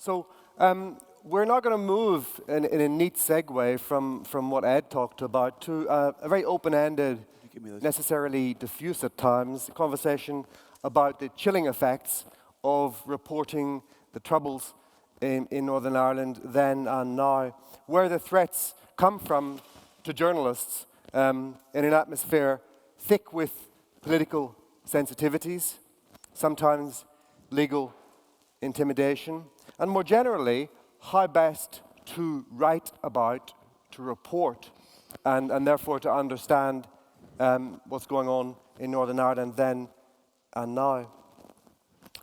So we're now going to move in a neat segue from what Ed talked about to a very open-ended, necessarily diffuse at times, conversation about the chilling effects of reporting the Troubles in Northern Ireland then and now, where the threats come from to journalists in an atmosphere thick with political sensitivities, sometimes legal intimidation, and more generally, how best to write about, to report, and therefore to understand what's going on in Northern Ireland then and now.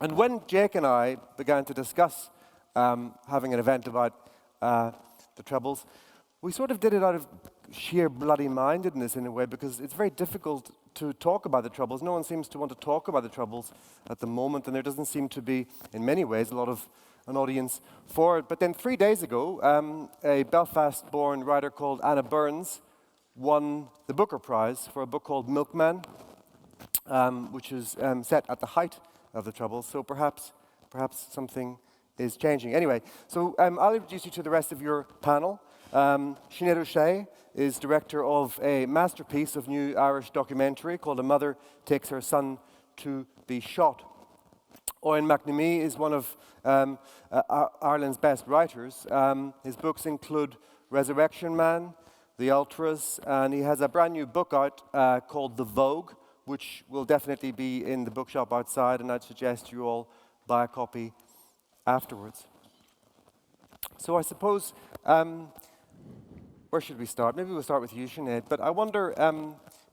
And when Jake and I began to discuss having an event about the Troubles, we sort of did it out of sheer bloody-mindedness in a way, because it's very difficult to talk about the Troubles. No one seems to want to talk about the Troubles at the moment, and there doesn't seem to be, in many ways, a lot of an audience for it. But then 3 days ago, a Belfast-born writer called Anna Burns won the Booker Prize for a book called Milkman, which is set at the height of the Troubles. So perhaps something is changing. Anyway, so I'll introduce you to the rest of your panel. Sinead O'Shea is director of a masterpiece of new Irish documentary called A Mother Takes Her Son to Be Shot. Eoin McNamee is one of Ireland's best writers. His books include Resurrection Man, The Ultras, and he has a brand new book out called The Vogue, which will definitely be in the bookshop outside, and I'd suggest you all buy a copy afterwards. So I suppose, where should we start? Maybe we'll start with you, Sinead, but I wonder,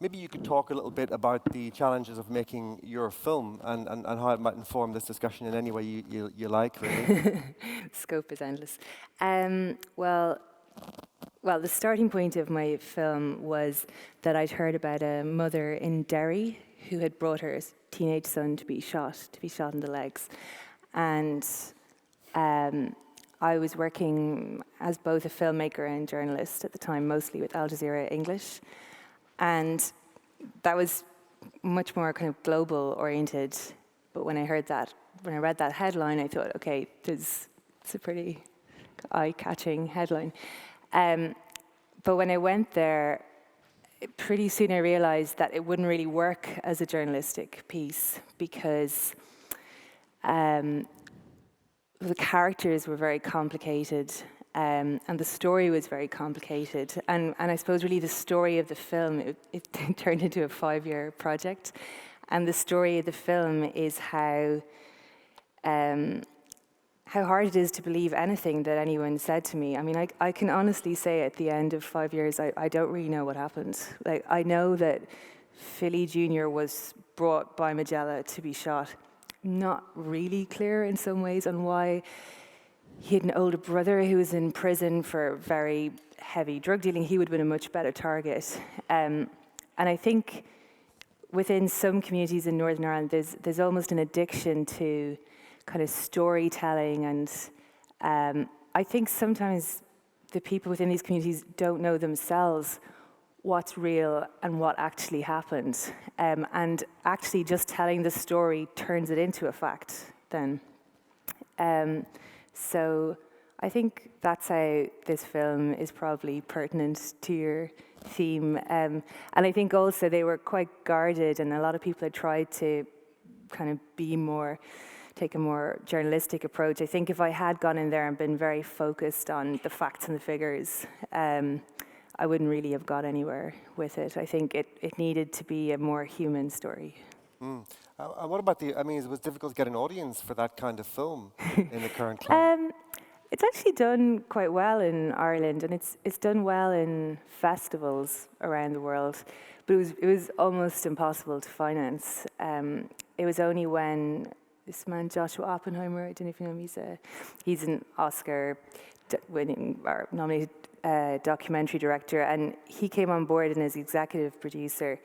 maybe you could talk a little bit about the challenges of making your film and how it might inform this discussion in any way you like, really. Scope is endless. Well, the starting point of my film was that I'd heard about a mother in Derry who had brought her teenage son to be shot in the legs. And I was working as both a filmmaker and journalist at the time, mostly with Al Jazeera English. And that was much more kind of global oriented. But when I read that headline, I thought, okay, it's a pretty eye-catching headline. But when I went there, pretty soon I realized that it wouldn't really work as a journalistic piece, because the characters were very complicated, and the story was very complicated. And I suppose really the story of the film, it turned into a 5-year project. And the story of the film is how hard it is to believe anything that anyone said to me. I mean, I can honestly say at the end of 5 years, I don't really know what happened. Like, I know that Philly Jr. was brought by Magella to be shot. Not really clear in some ways on why. He had an older brother who was in prison for very heavy drug dealing. He would have been a much better target. And I think within some communities in Northern Ireland, there's almost an addiction to kind of storytelling, and I think sometimes the people within these communities don't know themselves what's real and what actually happened, and actually just telling the story turns it into a fact then. So I think that's how this film is probably pertinent to your theme, and I think also they were quite guarded, and a lot of people had tried to kind of take a more journalistic approach. I think if I had gone in there and been very focused on the facts and the figures, I wouldn't really have got anywhere with it. I think it needed to be a more human story. What about it was difficult to get an audience for that kind of film in the current climate? It's actually done quite well in Ireland, and it's done well in festivals around the world, but it was almost impossible to finance. It was only when this man, Joshua Oppenheimer, I don't know if you know him, he's an Oscar-winning or nominated documentary director, and he came on board and as executive producer,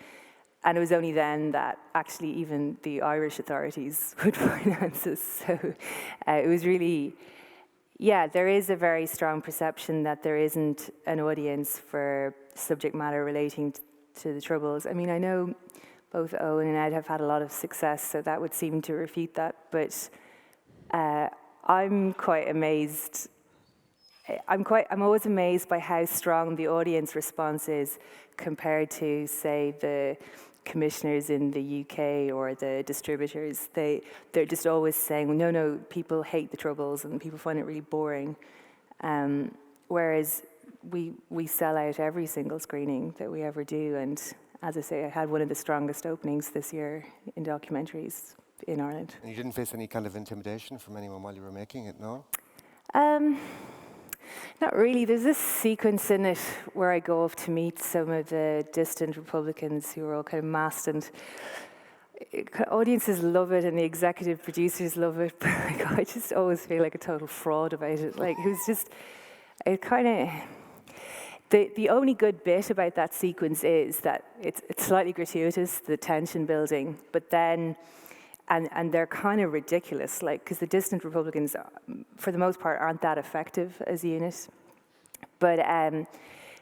and it was only then that actually even the Irish authorities would finance us. So it was really, there is a very strong perception that there isn't an audience for subject matter relating to the Troubles. I mean, I know both Eoin and Ed have had a lot of success, so that would seem to refute that. But I'm quite amazed. I'm always amazed by how strong the audience response is compared to, say, the commissioners in the UK or the distributors. They're just always saying, no, people hate the Troubles and people find it really boring. Whereas we sell out every single screening that we ever do. And as I say, I had one of the strongest openings this year in documentaries in Ireland. And you didn't face any kind of intimidation from anyone while you were making it, no? Not really. There's this sequence in it where I go off to meet some of the distant Republicans who are all kind of massed, and audiences love it and the executive producers love it, but like, I just always feel like a total fraud about it. Like, it kind of... The only good bit about that sequence is that it's slightly gratuitous, the tension building, but then... And they're kind of ridiculous, like, because the distant Republicans, for the most part, aren't that effective as a unit. But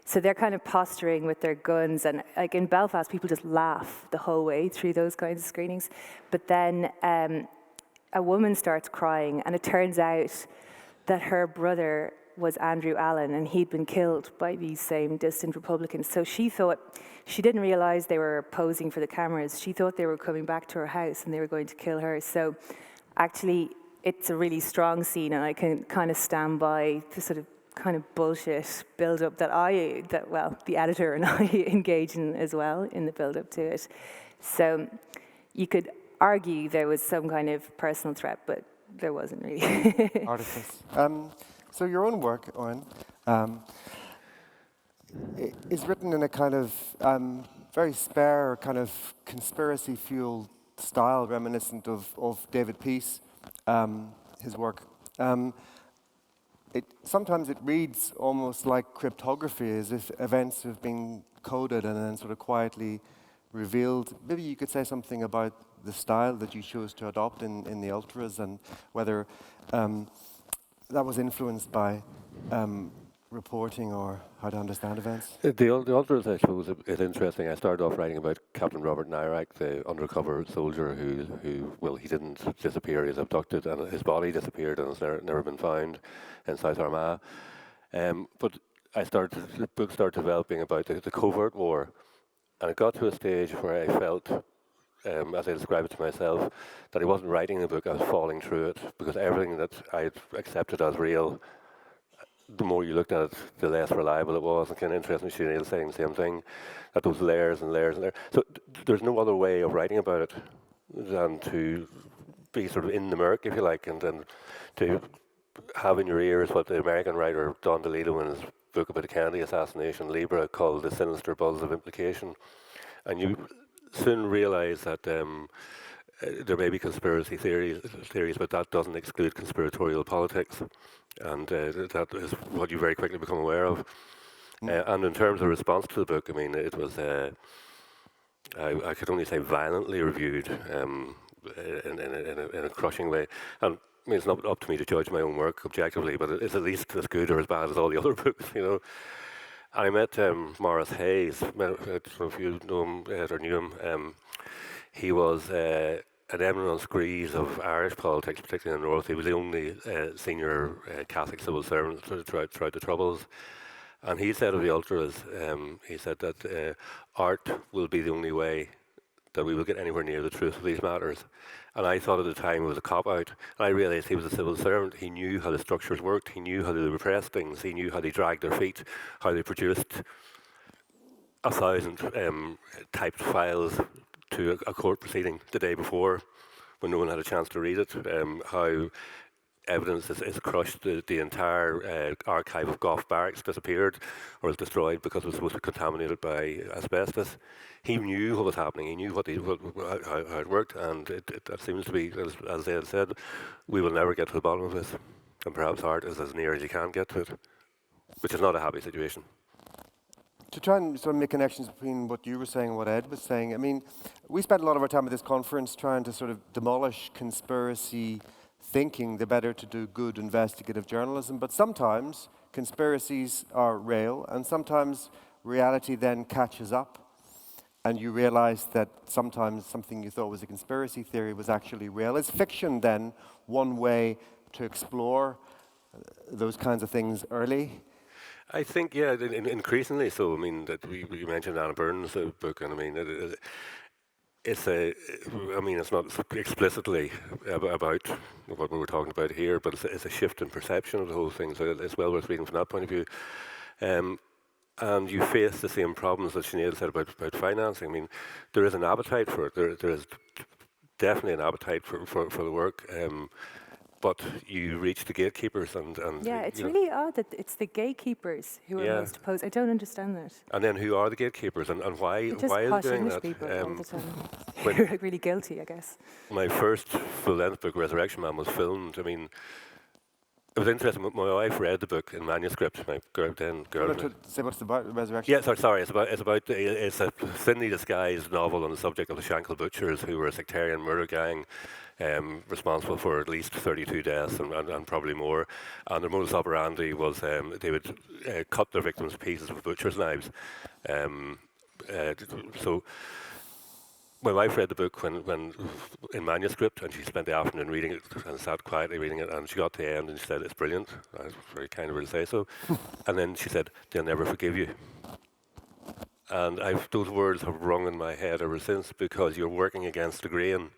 so they're kind of posturing with their guns, and like in Belfast, people just laugh the whole way through those kinds of screenings. But then a woman starts crying, and it turns out that her brother was Andrew Allen, and he'd been killed by these same distant Republicans. So she didn't realize they were posing for the cameras. She thought they were coming back to her house and they were going to kill her. So actually, it's a really strong scene, and I can kind of stand by the sort of kind of bullshit build-up that the editor and I engage in as well in the build-up to it. So you could argue there was some kind of personal threat, but there wasn't really. Artifice. So your own work, Eoin, is written in a kind of very spare, kind of conspiracy-fueled style, reminiscent of David Peace, his work. Sometimes it reads almost like cryptography, as if events have been coded and then sort of quietly revealed. Maybe you could say something about the style that you chose to adopt in the Ultras, and whether that was influenced by reporting or how to understand events? The Ultras, I suppose, is interesting. I started off writing about Captain Robert Nyrak, the undercover soldier he didn't disappear, he was abducted, and his body disappeared and has never been found in South Armagh. But the book started developing about the covert war, and it got to a stage where I felt, as I described it to myself, that I wasn't writing the book, I was falling through it, because everything that I accepted as real, the more you looked at it, the less reliable it was. And kind of interesting, Sinead saying the same thing, that those layers and layers and layers. So there's no other way of writing about it than to be sort of in the murk, if you like, and then to have in your ears what the American writer Don DeLillo in his book about the Kennedy assassination, Libra, called the sinister buzz of implication. And you soon realize that there may be conspiracy theories, but that doesn't exclude conspiratorial politics, and that is what you very quickly become aware of. And in terms of response to the book, I mean, it was, I could only say violently reviewed in a crushing way. And I mean, it's not up to me to judge my own work objectively, but it's at least as good or as bad as all the other books, you know. I met Maurice Hayes. I don't know if you know him or knew him. He was an eminent screes of Irish politics, particularly in the North. He was the only senior Catholic civil servant throughout the Troubles. And he said of the Ultras, he said that art will be the only way that we will get anywhere near the truth of these matters. And I thought at the time it was a cop-out. And I realised he was a civil servant. He knew how the structures worked. He knew how they repressed things. He knew how they dragged their feet, how they produced 1,000 typed files to a court proceeding the day before when no one had a chance to read it, how evidence is crushed. The entire archive of Gough Barracks disappeared or was destroyed because it was supposed to be contaminated by asbestos. He knew what was happening. He knew how it worked, and that seems to be, as they had said, we will never get to the bottom of this. And perhaps art is as near as you can get to it, which is not a happy situation. To try and sort of make connections between what you were saying and what Ed was saying, I mean, we spent a lot of our time at this conference trying to sort of demolish conspiracy thinking, the better to do good investigative journalism. But sometimes conspiracies are real, and sometimes reality then catches up, and you realize that sometimes something you thought was a conspiracy theory was actually real. Is fiction then one way to explore those kinds of things early? I think, yeah, increasingly so. I mean, that we mentioned Anna Burns' book, and I mean, it's it's not explicitly about what we were talking about here, but it's a shift in perception of the whole thing. So it's well worth reading from that point of view. And you face the same problems that Sinead said about financing. I mean, there is an appetite for it. There is definitely an appetite for the work. But you reach the gatekeepers and Yeah, it's really odd that it's the gatekeepers who are most opposed. I don't understand that. And then who are the gatekeepers and why Just are posh they doing English that? people all the time. You're really guilty, I guess. My first full-length book, Resurrection Man, was filmed. I mean, it was interesting. My wife read the book in manuscript. My girl. Say what's about Resurrection? Yeah, sorry. It's a thinly disguised novel on the subject of the Shankill Butchers, who were a sectarian murder gang, responsible for at least 32 deaths and probably more. And their modus operandi was they would cut their victims to pieces with butcher's knives. So my wife read the book when in manuscript, and she spent the afternoon reading it and sat quietly reading it. And she got to the end and she said, "It's brilliant." I was very kind of her to say so. And then she said, "They'll never forgive you." And those words have rung in my head ever since, because you're working against the grain.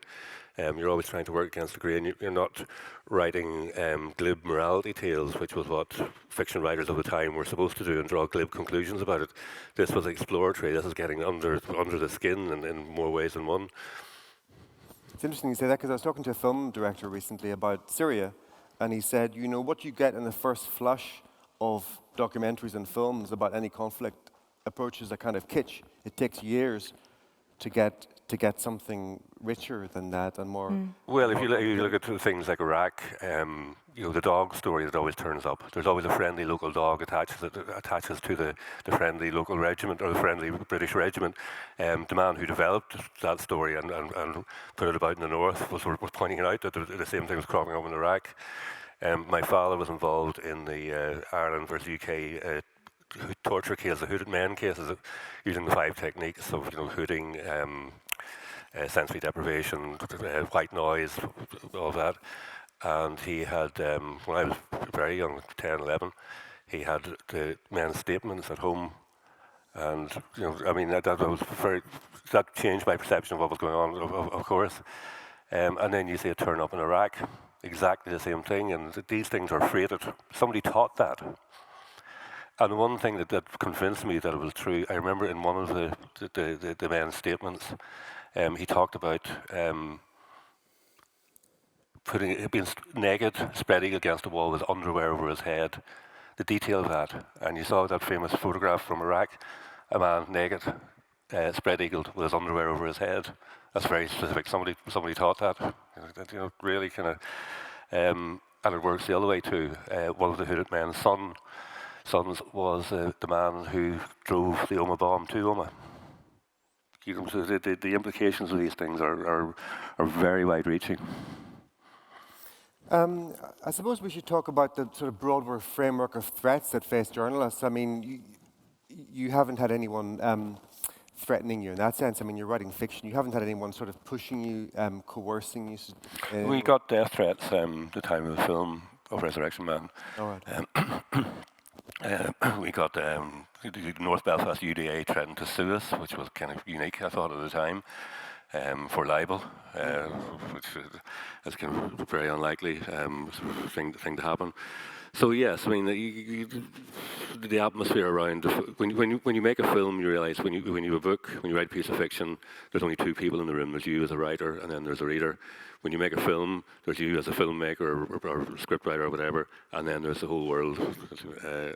You're always trying to work against the grain. You're not writing glib morality tales, which was what fiction writers of the time were supposed to do, and draw glib conclusions about it. This was exploratory. This is getting under the skin in more ways than one. It's interesting you say that, because I was talking to a film director recently about Syria, and he said, you know, what you get in the first flush of documentaries and films about any conflict approaches a kind of kitsch. It takes years to get something richer than that and more. Well, if you look at things like Iraq, the dog story that always turns up. There's always a friendly local dog attaches to the friendly local regiment or the friendly British regiment. The man who developed that story and put it about in the north was pointing out that the same thing was cropping up in Iraq. My father was involved in the Ireland versus UK torture case, the hooded men cases, using the 5 techniques of hooding, sensory deprivation, white noise, all that. And he had, when I was very young, 10, 11, he had the men's statements at home. And, that changed my perception of what was going on, of course. And then you see it turn up in Iraq, exactly the same thing. And these things are freighted. Somebody taught that. And one thing that convinced me that it was true, I remember in one of the men's statements, he talked about being naked, spread eagle against a wall with underwear over his head. The detail of that, and you saw that famous photograph from Iraq, a man naked, spread eagled with his underwear over his head. That's very specific. Somebody taught that. Really kind of, and it works the other way too. One of the hooded men's sons was the man who drove the Oma bomb to Oma. So the implications of these things are very wide-reaching. I suppose we should talk about the sort of broader framework of threats that face journalists. I mean, you haven't had anyone threatening you in that sense. I mean, you're writing fiction. You haven't had anyone sort of pushing you, coercing you. We got death threats the time of the film of Resurrection Man. All right. We got the North Belfast UDA threatened to sue us, which was kind of unique, I thought, at the time, for libel, which is kind of very unlikely thing to happen. So yes, I mean the atmosphere around when you make a film, you realise when you have a book, when you write a piece of fiction, there's only 2 people in the room. There's you as a writer, and then there's a reader. When you make a film, there's you as a filmmaker or scriptwriter or whatever, and then there's the whole world.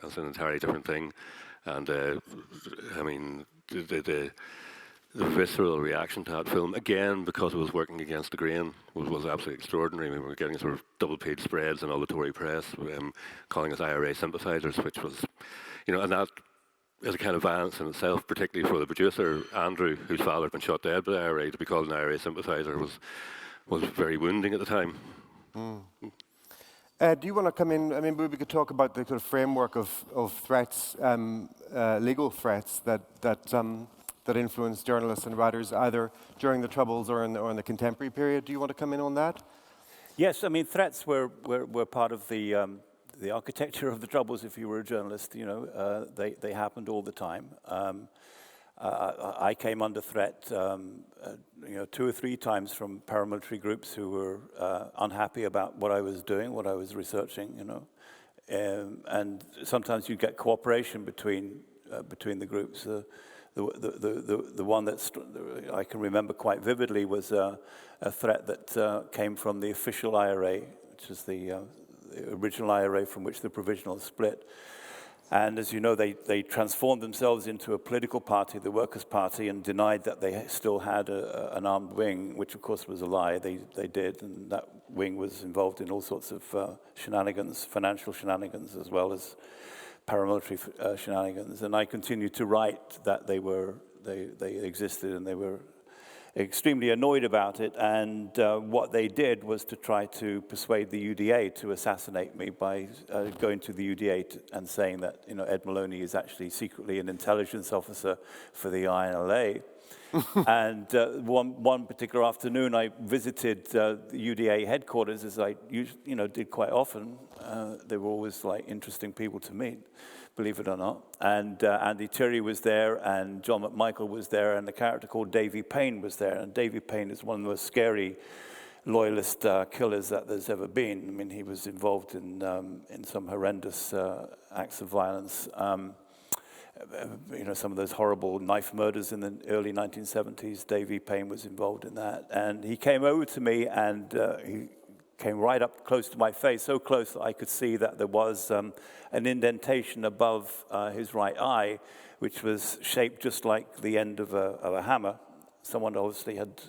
It's an entirely different thing, and I mean the visceral reaction to that film, again, because it was working against the grain, was absolutely extraordinary. We were getting sort of double-page spreads in all the Tory press, calling us IRA sympathisers, which was, and that is a kind of violence in itself, particularly for the producer, Andrew, whose father had been shot dead by the IRA. To be called an IRA sympathiser was very wounding at the time. Do you want to come in? I mean, we could talk about the sort of framework of threats, legal threats that influence journalists and writers either during the Troubles or in the contemporary period. Do you want to come in on that? Yes, I mean, threats were part of the architecture of the Troubles. If you were a journalist, you know, they happened all the time. I came under threat, you know, 2 or 3 times from paramilitary groups who were unhappy about what I was doing, what I was researching, you know, and sometimes you get cooperation between the groups. The one that I can remember quite vividly was a threat that came from the official IRA, which is the original IRA from which the provisional split. And as you know, they transformed themselves into a political party, the Workers' Party, and denied that they still had an armed wing, which of course was a lie. They did, and that wing was involved in all sorts of shenanigans, financial shenanigans, as well as paramilitary shenanigans. And I continued to write that they existed, and they were extremely annoyed about it, and what they did was to try to persuade the UDA to assassinate me by going to the UDA and saying that, you know, Ed Moloney is actually secretly an intelligence officer for the INLA. And one particular afternoon, I visited the UDA headquarters, as I did quite often. They were always like interesting people to meet, believe it or not. And Andy Cherry was there, and John McMichael was there, and a character called Davy Payne was there. And Davy Payne is one of the most scary loyalist killers that there's ever been. I mean, he was involved in some horrendous acts of violence. You know, some of those horrible knife murders in the early 1970s. Davy Payne was involved in that. And he came over to me, and he came right up close to my face, so close that I could see that there was an indentation above his right eye, which was shaped just like the end of a hammer. Someone obviously had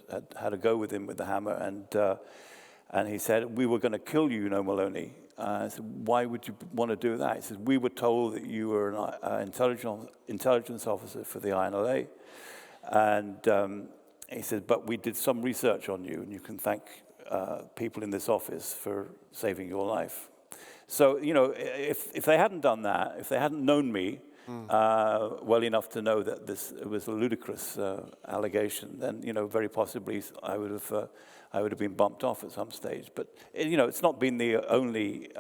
a go with him with the hammer, and he said, "We were going to kill you, you know, Moloney." I said, "Why would you want to do that?" He said, "We were told that you were an intelligence officer for the INLA." And he said, "But we did some research on you, and you can thank people in this office for saving your life." So, you know, if they hadn't done that, if they hadn't known me well enough to know that it was a ludicrous allegation, then, you know, very possibly I would have been bumped off at some stage. But, you know, it's not been the only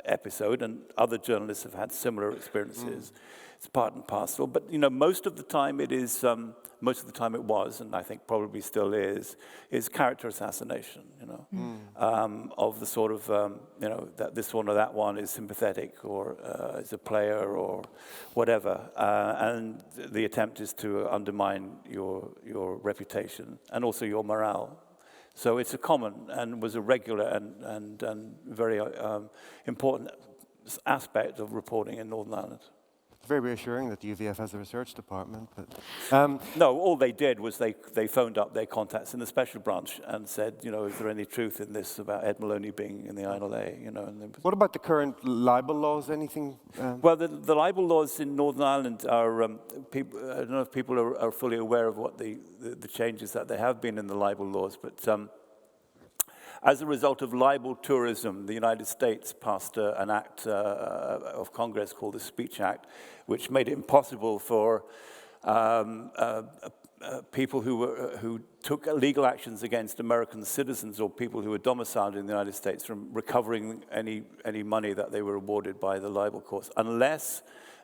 episode, and other journalists have had similar experiences. It's part and parcel. But, you know, most of the time it was, and I think probably still is character assassination, you know, of the sort of, you know, that this one or that one is sympathetic or is a player or whatever. And the attempt is to undermine your reputation and also your morale. So it's a common and was a regular and very important aspect of reporting in Northern Ireland. It's very reassuring that the UVF has a research department. But no, all they did was they phoned up their contacts in the special branch and said, you know, is there any truth in this about Ed Moloney being in the INLA? You know. And what about the current libel laws? Anything? Well, the libel laws in Northern Ireland are people. I don't know if people are fully aware of what the changes that there have been in the libel laws, but. As a result of libel tourism, the United States passed an act of Congress called the Speech Act, which made it impossible for people who took legal actions against American citizens or people who were domiciled in the United States from recovering any money that they were awarded by the libel courts, unless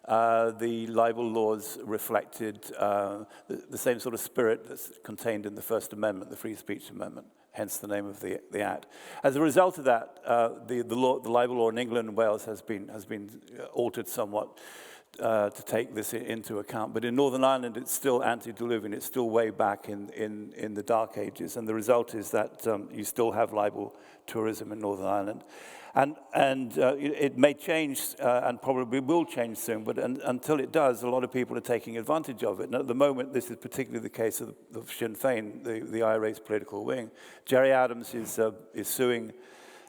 the libel laws reflected the same sort of spirit that's contained in the First Amendment, the Free Speech Amendment. Hence the name of the Act. As a result of that, the libel law in England and Wales has been altered somewhat to take this into account. But in Northern Ireland, it's still antediluvian. It's still way back in the Dark Ages, and the result is that you still have libel tourism in Northern Ireland. And it may change and probably will change soon, but until it does, a lot of people are taking advantage of it. And at the moment, this is particularly the case of Sinn Féin, the IRA's political wing. Gerry Adams is suing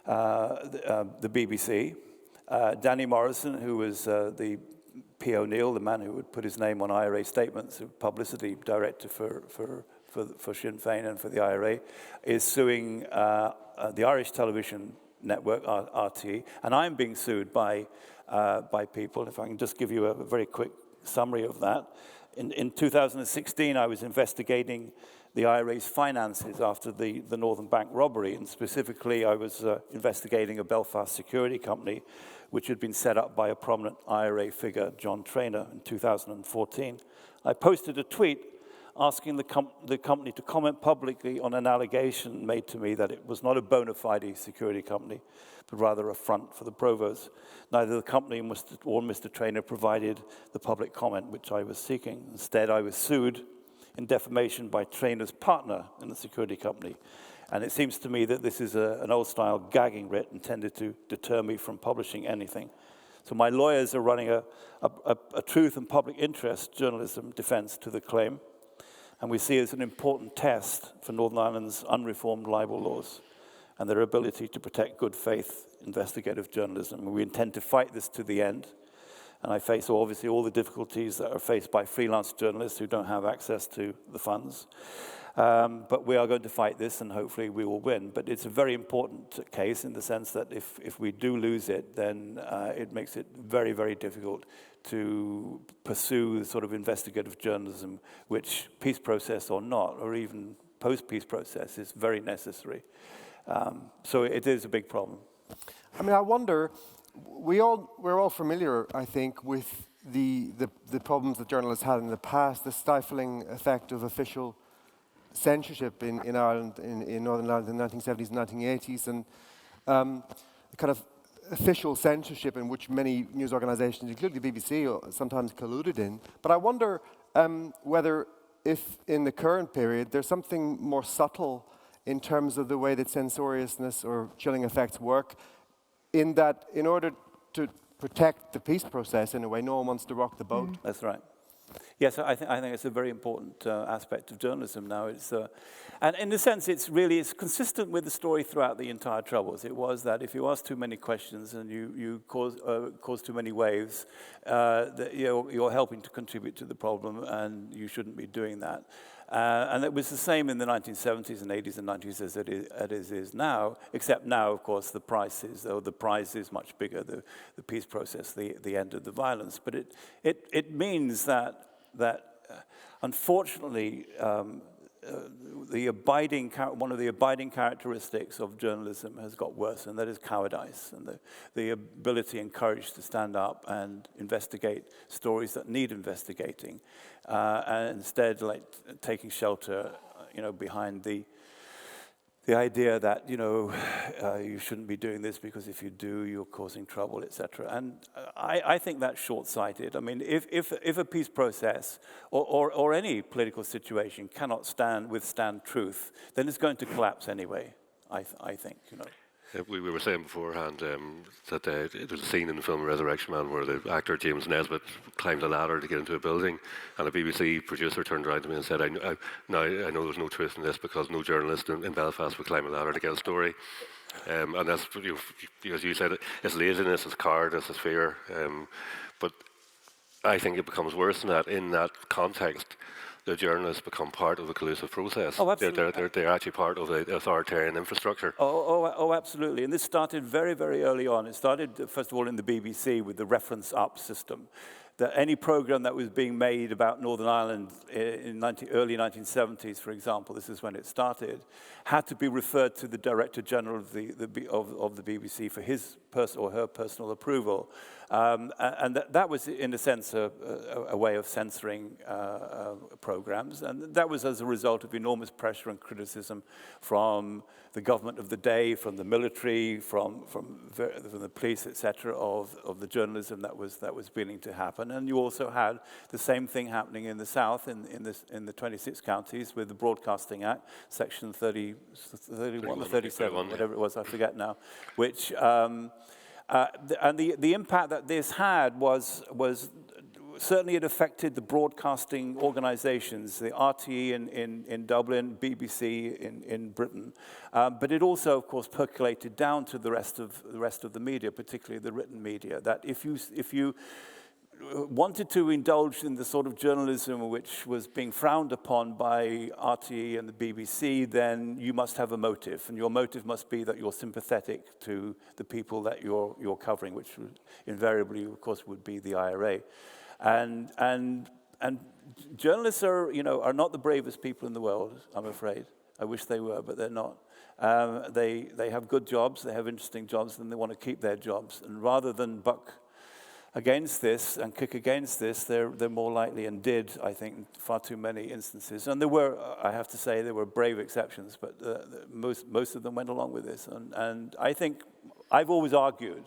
the BBC. Danny Morrison, who was the P. O'Neill, the man who would put his name on IRA statements, the publicity director for Sinn Féin and for the IRA, is suing the Irish television network, RT, and I'm being sued by people. If I can just give you a very quick summary of that. In 2016, I was investigating the IRA's finances after the Northern Bank robbery, and specifically I was investigating a Belfast security company which had been set up by a prominent IRA figure, John Traynor, in 2014. I posted a tweet asking the company to comment publicly on an allegation made to me that it was not a bona fide security company, but rather a front for the provost. Neither the company or Mr. Traynor provided the public comment which I was seeking. Instead, I was sued in defamation by Traynor's partner in the security company. And it seems to me that this is an old-style gagging writ intended to deter me from publishing anything. So my lawyers are running a truth and public interest journalism defense to the claim, and we see it as an important test for Northern Ireland's unreformed libel laws and their ability to protect good faith investigative journalism. And we intend to fight this to the end. And I face, obviously, all the difficulties that are faced by freelance journalists who don't have access to the funds. But we are going to fight this, and hopefully we will win. But it's a very important case in the sense that if we do lose it, then it makes it very, very difficult to pursue the sort of investigative journalism, which, peace process or not, or even post-peace process, is very necessary. So it is a big problem. I mean, I wonder, we're all familiar, I think, with the problems that journalists had in the past, the stifling effect of official censorship in Ireland, in Northern Ireland in the 1970s and 1980s, and kind of official censorship in which many news organizations, including the BBC, sometimes colluded in. But I wonder whether, if in the current period, there's something more subtle in terms of the way that censoriousness or chilling effects work, in that in order to protect the peace process, in a way, no one wants to rock the boat. That's right. Yes, I think it's a very important aspect of journalism now. And in a sense, it's consistent with the story throughout the entire Troubles. It was that if you ask too many questions and you cause too many waves, that you're helping to contribute to the problem, and you shouldn't be doing that. And it was the same in the 1970s and 80s and 90s as it is now, except now, of course, the prize is much bigger, the peace process, the end of the violence. But it means that unfortunately, one of the abiding characteristics of journalism has got worse, and that is cowardice, and the ability and courage to stand up and investigate stories that need investigating, and instead, like, taking shelter, behind the idea that you shouldn't be doing this because if you do, you're causing trouble, etc. And I think that's short-sighted. I mean, if a peace process or any political situation cannot withstand truth, then it's going to collapse anyway. I think. We were saying beforehand that it was a scene in the film Resurrection Man where the actor James Nesbitt climbed a ladder to get into a building, and a BBC producer turned around to me and said, I know there's no truth in this because no journalist in Belfast would climb a ladder to get a story. And that's, as you said, it's laziness, it's cowardice, it's fear. But I think it becomes worse than that. In that context, the journalists become part of the collusive process. Oh, absolutely. They're actually part of the authoritarian infrastructure. Oh, absolutely. And this started very, very early on. It started, first of all, in the BBC with the reference up system. That any program that was being made about Northern Ireland in early 1970s, for example, this is when it started, had to be referred to the Director General of the BBC for his or her personal approval. And that was, in a sense, a way of censoring programs. And that was as a result of enormous pressure and criticism from the government of the day, from the military, from the police, etc., of the journalism that was beginning to happen. And you also had the same thing happening in the South, in the 26 counties, with the Broadcasting Act, Section 31 or 37, whatever it was, I forget now, which and the impact that this had was certainly it affected the broadcasting organizations, the RTE in Dublin, BBC in Britain, but it also, of course, percolated down to the rest of the media, particularly the written media. That if you wanted to indulge in the sort of journalism which was being frowned upon by RTE and the BBC, then you must have a motive, and your motive must be that you're sympathetic to the people that you're covering, which invariably, of course, would be the IRA. And and journalists are not the bravest people in the world, I'm afraid. I wish they were, but they're not. They have good jobs, they have interesting jobs, and they want to keep their jobs. And rather than buck against this and kick against this, they're more likely, and did, I think, in far too many instances. And there were, I have to say, there were brave exceptions, but most of them went along with this. And I think I've always argued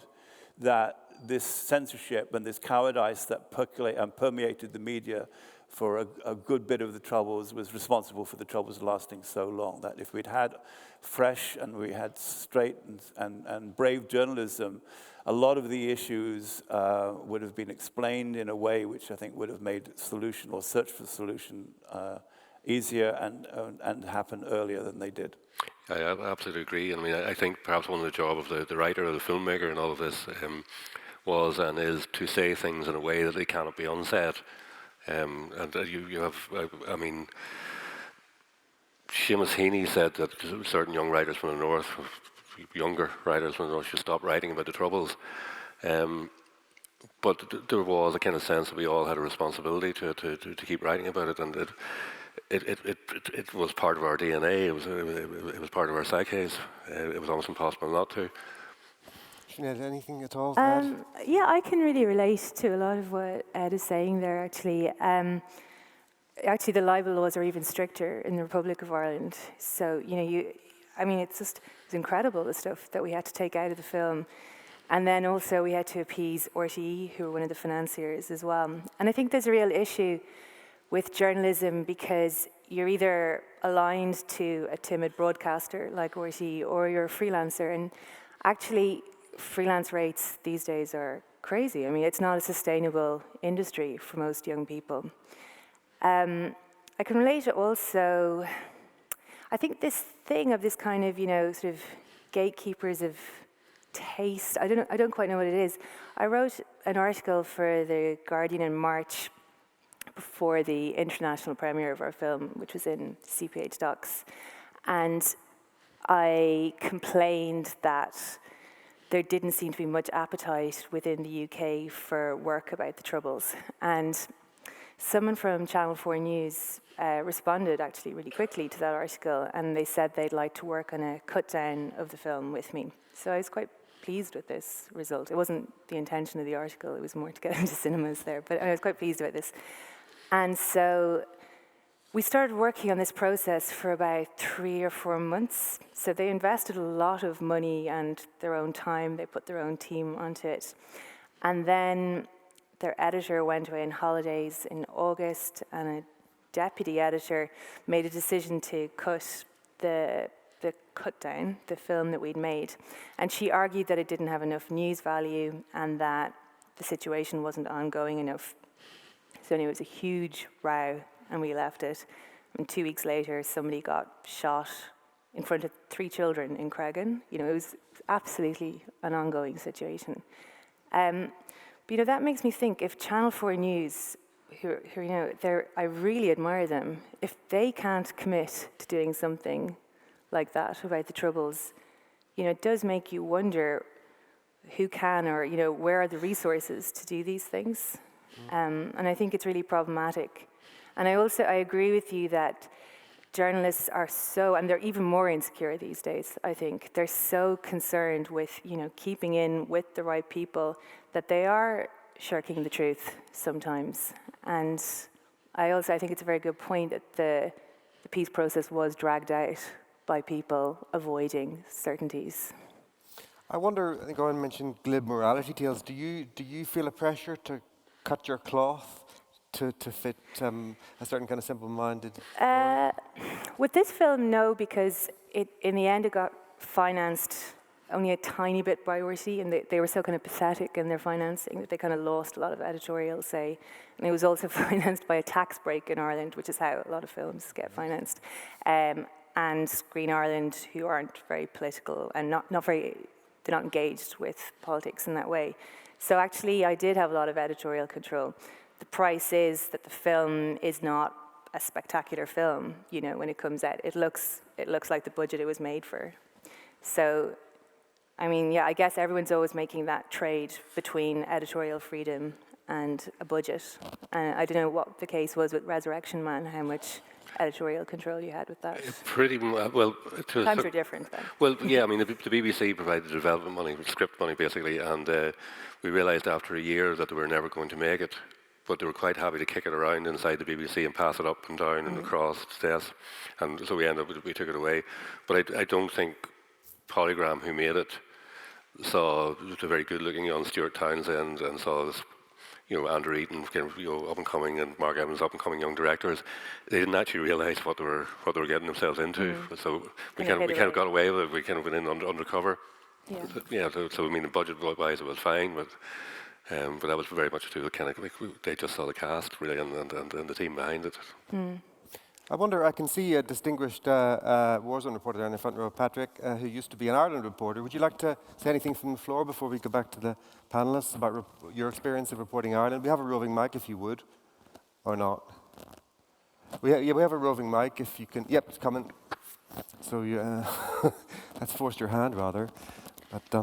that this censorship and this cowardice that permeated the media for a good bit of the Troubles was responsible for the Troubles lasting so long. That if we'd had fresh and we had straight and brave journalism, a lot of the issues would have been explained in a way which I think would have made solution or search for solution easier and happen earlier than they did. I absolutely agree. I mean, I think perhaps one of the job of the writer or the filmmaker in all of this was and is to say things in a way that they cannot be unsaid. And you have, I mean, Seamus Heaney said that certain young writers from the North, younger writers from the North, should stop writing about the Troubles. But there was a kind of sense that we all had a responsibility to keep writing about it, and it was part of our DNA. It was part of our psyches. It was almost impossible not to. Sinead, anything at all to add? Yeah, I can really relate to a lot of what Ed is saying there, actually. Actually, the libel laws are even stricter in the Republic of Ireland. So, I mean, it's incredible, the stuff that we had to take out of the film. And then also we had to appease RTE, who were one of the financiers as well. And I think there's a real issue with journalism because you're either aligned to a timid broadcaster like RTE or you're a freelancer. And actually, freelance rates these days are crazy. I mean, it's not a sustainable industry for most young people. I can relate also, I think this thing of this kind of, sort of gatekeepers of taste, I don't quite know what it is. I wrote an article for The Guardian in March before the international premiere of our film, which was in CPH Docs. And I complained that there didn't seem to be much appetite within the UK for work about the Troubles. And someone from Channel 4 News responded actually really quickly to that article, and they said they'd like to work on a cut down of the film with me. So I was quite pleased with this result. It wasn't the intention of the article, it was more to get into cinemas there, but I was quite pleased about this. And so we started working on this process for about 3 or 4 months. So they invested a lot of money and their own time. They put their own team onto it. And then their editor went away on holidays in August, and a deputy editor made a decision to cut the cut down, the film that we'd made. And she argued that it didn't have enough news value and that the situation wasn't ongoing enough. So anyway, it was a huge row, and we left it. And 2 weeks later, somebody got shot in front of 3 children in Cregan. It was absolutely an ongoing situation. But that makes me think, if Channel 4 News, who I really admire them, if they can't commit to doing something like that about the Troubles, it does make you wonder who can, or where are the resources to do these things. And I think it's really problematic. And I agree with you that journalists are and they're even more insecure these days, I think. They're so concerned with, keeping in with the right people that they are shirking the truth sometimes. And I think it's a very good point that the peace process was dragged out by people avoiding certainties. I wonder, I think Eoin mentioned glib morality tales. Do you feel a pressure to cut your cloth to fit a certain kind of simple-minded? With this film, no, because in the end it got financed only a tiny bit by RTE, and they were so kind of pathetic in their financing that they kind of lost a lot of editorial say. And it was also financed by a tax break in Ireland, which is how a lot of films get financed. And Screen Ireland, who aren't very political and they're not engaged with politics in that way. So actually, I did have a lot of editorial control. The price is that the film is not a spectacular film, when it comes out. It looks like the budget it was made for. So, I mean, yeah, I guess everyone's always making that trade between editorial freedom and a budget. And I don't know what the case was with Resurrection Man, how much editorial control you had with that. Pretty well. Times are different then. Well, yeah, I mean, the BBC provided the development money, script money basically, and we realised after a year that they were never going to make it, but they were quite happy to kick it around inside the BBC and pass it up and down and across desks, and so we took it away. But I don't think Polygram, who made it, saw the very good-looking young Stuart Townsend and saw this, Andrew Eaton, up and coming, and Mark Evans, up and coming young directors. They didn't actually realise what they were getting themselves into. So we kind of got away with it. We kind of went in undercover. Yeah. So I mean, the budget-wise, it was fine, but that was very much to do with they just saw the cast really and the team behind it. I wonder, I can see a distinguished Warzone reporter there in the front row, Patrick, who used to be an Ireland reporter. Would you like to say anything from the floor before we go back to the panellists about your experience of reporting Ireland? We have a roving mic if you would, or not. We have a roving mic if you can. Yep, it's coming. So that's forced your hand rather. But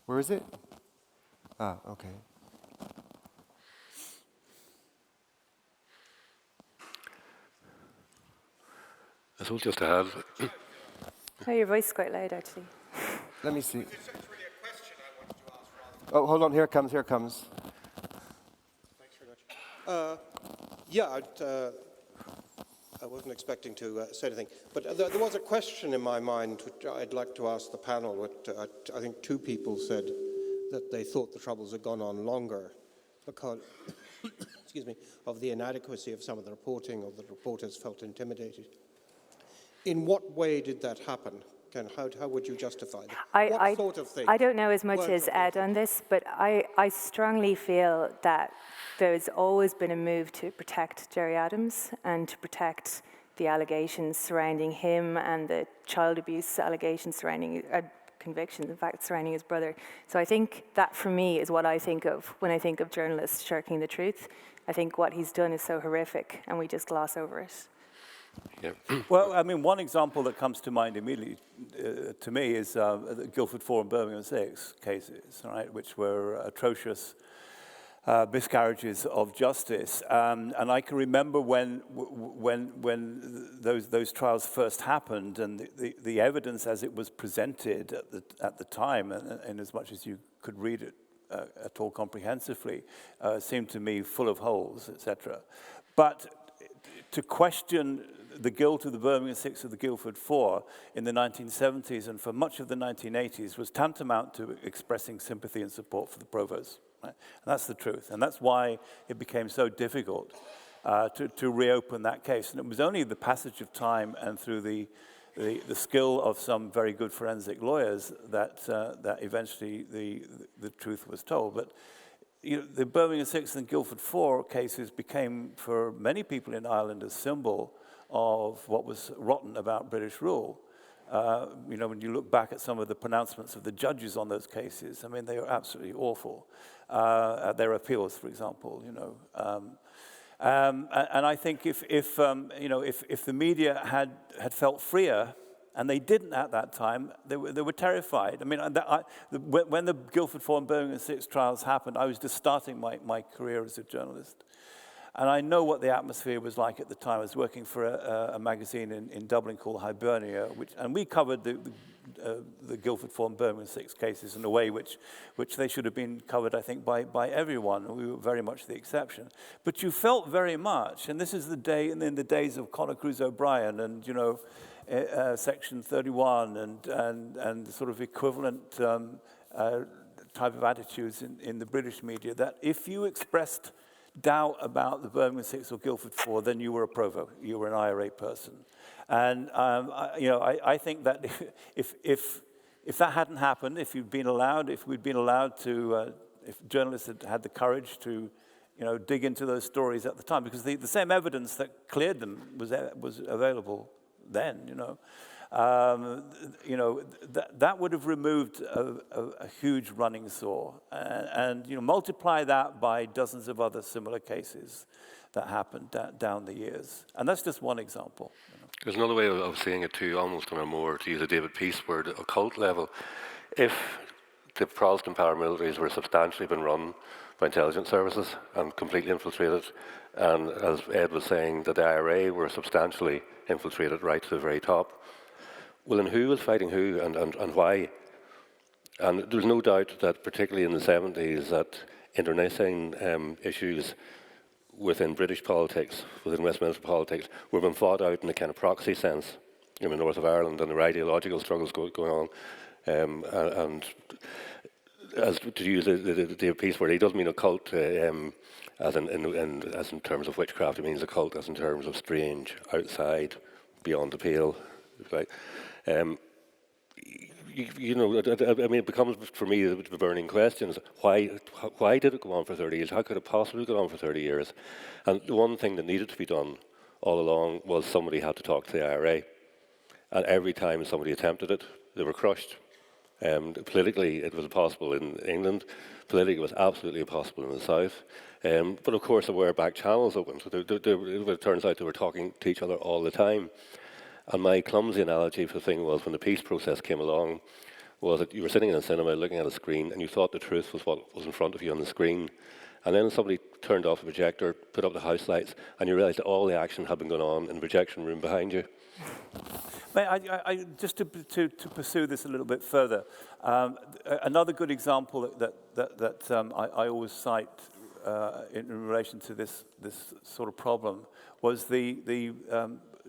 where is it? Ah, okay. That's all just to have. Oh, your voice is quite loud, actually. Let me see. Oh, hold on. Here it comes. Here it comes. Thanks very much. I wasn't expecting to say anything, but there was a question in my mind which I'd like to ask the panel. I think two people said that they thought the Troubles had gone on longer because, excuse me, of the inadequacy of some of the reporting, or that reporters felt intimidated. In what way did that happen? How would you justify that? What sort of thing? I don't know as much as Ed on this, but I strongly feel that there's always been a move to protect Gerry Adams and to protect the allegations surrounding him and the child abuse allegations surrounding convictions, in fact, surrounding his brother. So I think that, for me, is what I think of when I think of journalists shirking the truth. I think what he's done is so horrific, and we just gloss over it. Yeah. Well, I mean, one example that comes to mind immediately to me is the Guildford 4 and Birmingham 6 cases, right, which were atrocious miscarriages of justice. And I can remember when those trials first happened, and the evidence as it was presented at the time, and as much as you could read it at all comprehensively, seemed to me full of holes, etc. But to question the guilt of the Birmingham 6 or the Guildford 4 in the 1970s and for much of the 1980s was tantamount to expressing sympathy and support for the provost. Right? And that's the truth. And that's why it became so difficult to reopen that case. And it was only the passage of time and through the skill of some very good forensic lawyers that eventually the truth was told. But the Birmingham 6 and Guildford 4 cases became, for many people in Ireland, a symbol of what was rotten about British rule. When you look back at some of the pronouncements of the judges on those cases, I mean, they were absolutely awful. At their appeals, for example, and I think if the media had felt freer, and they didn't at that time, they were terrified. I mean, when the Guildford 4 and Birmingham 6 trials happened, I was just starting my career as a journalist. And I know what the atmosphere was like at the time. I was working for a magazine in Dublin called Hibernia, and we covered the Guildford 4 and Birmingham 6 cases in a way which they should have been covered, I think, by everyone. We were very much the exception. But you felt very much, and this is the day, and in the days of Conor Cruise O'Brien, and Section 31, and sort of equivalent type of attitudes in the British media, that if you expressed doubt about the Birmingham 6 or Guildford 4, then you were a provo, you were an IRA person. And I think that if that hadn't happened, if we'd been allowed to, if journalists had the courage to, dig into those stories at the time, because the same evidence that cleared them was available then, that would have removed a huge running sore, and multiply that by dozens of other similar cases that happened down the years, and that's just one example. There's another way of seeing it too, almost on a more, to use a David Peace word, occult level. If the Protestant paramilitaries were substantially been run by intelligence services and completely infiltrated. And as Ed was saying, that the IRA were substantially infiltrated right to the very top. Well, then who was fighting who and why? And there's no doubt that particularly in the 70s that internecine issues within British politics, within Westminster politics, were being fought out in a kind of proxy sense in the north of Ireland, and there were ideological struggles going on. And as to use the piece word, he doesn't mean occult as in terms of witchcraft. It means occult as in terms of strange, outside, beyond the pale. Right? You know, I mean, it becomes for me the burning questions. Why did it go on for 30 years? How could it possibly go on for 30 years? And the one thing that needed to be done all along was somebody had to talk to the IRA. And every time somebody attempted it, they were crushed. Politically, it was impossible in England. Politically, it was absolutely impossible in the South. But of course, there were back channels open. So it turns out they were talking to each other all the time. And my clumsy analogy for the thing was when the peace process came along, was that you were sitting in a cinema looking at a screen and you thought the truth was what was in front of you on the screen. And then somebody turned off the projector, put up the house lights, and you realised that all the action had been going on in the projection room behind you. Just to pursue this a little bit further, another good example that I always cite in relation to this sort of problem was the